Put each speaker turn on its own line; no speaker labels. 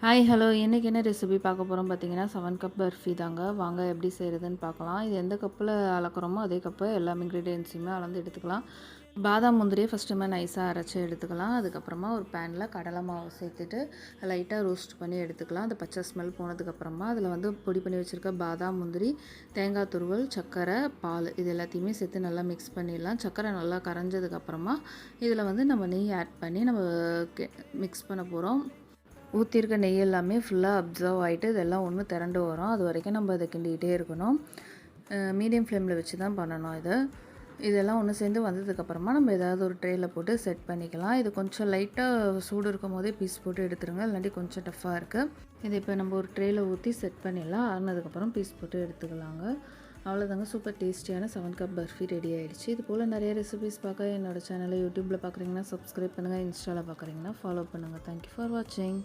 Hi hello இன்றைக்கி என்ன recipe பார்க்க போகிறோம் பார்த்தீங்கன்னா 7 கப் பர்ஃபி தாங்க. வாங்க எப்படி செய்கிறதுன்னு பார்க்கலாம். இது எந்த கப்பில் அளக்குறோமோ அதே கப்பு எல்லா இன்க்ரீடியன்ஸையுமே அளந்து எடுத்துக்கலாம். பாதாம் முந்திரியை ஃபஸ்ட்டுமே நைஸாக அரைச்சி எடுத்துக்கலாம். அதுக்கப்புறமா ஒரு பேனில் கடலை மாவு சேர்த்துட்டு லைட்டாக ரோஸ்ட் பண்ணி எடுத்துக்கலாம். அந்த பச்சை ஸ்மெல் போனதுக்கப்புறமா அதில் வந்து பொடி பண்ணி வச்சுருக்க பாதாம் முந்திரி, தேங்காய் துருவல், சர்க்கரை, பால் இது எல்லாத்தையுமே சேர்த்து நல்லா மிக்ஸ் பண்ணிடலாம். சர்க்கரை நல்லா கரைஞ்சதுக்கப்புறமா இதில் வந்து நம்ம நெய் ஆட் பண்ணி நம்ம மிக்ஸ் பண்ண போகிறோம். ஊற்றிருக்க நெய் எல்லாமே ஃபுல்லாக அப்சர்வ் ஆகிட்டு இதெல்லாம் ஒன்று திரண்டு வரும். அது வரைக்கும் நம்ம இதை கிண்டிகிட்டே இருக்கணும். மீடியம் ஃப்ளேமில் வச்சு தான் பண்ணணும் இதெல்லாம் ஒன்று சேர்ந்து வந்ததுக்கப்புறமா நம்ம ஏதாவது ஒரு ட்ரேயில் போட்டு செட் பண்ணிக்கலாம். இது கொஞ்சம் லைட்டாக சூடு இருக்கும் போதே பீஸ் போட்டு எடுத்துருங்க, இல்லாட்டி கொஞ்சம் டஃப்பாக இருக்குது. இதை இப்போ நம்ம ஒரு ட்ரேயில் ஊற்றி செட் பண்ணிடலாம். ஆனதுக்கப்புறம் பீஸ் போட்டு எடுத்துக்கலாங்க. அவ்வளோதாங்க, சூப்பர் டேஸ்டியான 7 கப் பர்ஃபி ரெடி ஆகிடுச்சு. இது போல் நிறைய ரெசிபிஸ் பார்க்க என்னோடய சேனலை யூடியூப்பில் பார்க்குறீங்கன்னா சப்ஸ்கிரைப் பண்ணுங்கள், இன்ஸ்டாவில் பார்க்குறீங்கன்னா ஃபாலோ பண்ணுங்கள். தேங்க்யூ ஃபார் வாட்சிங்.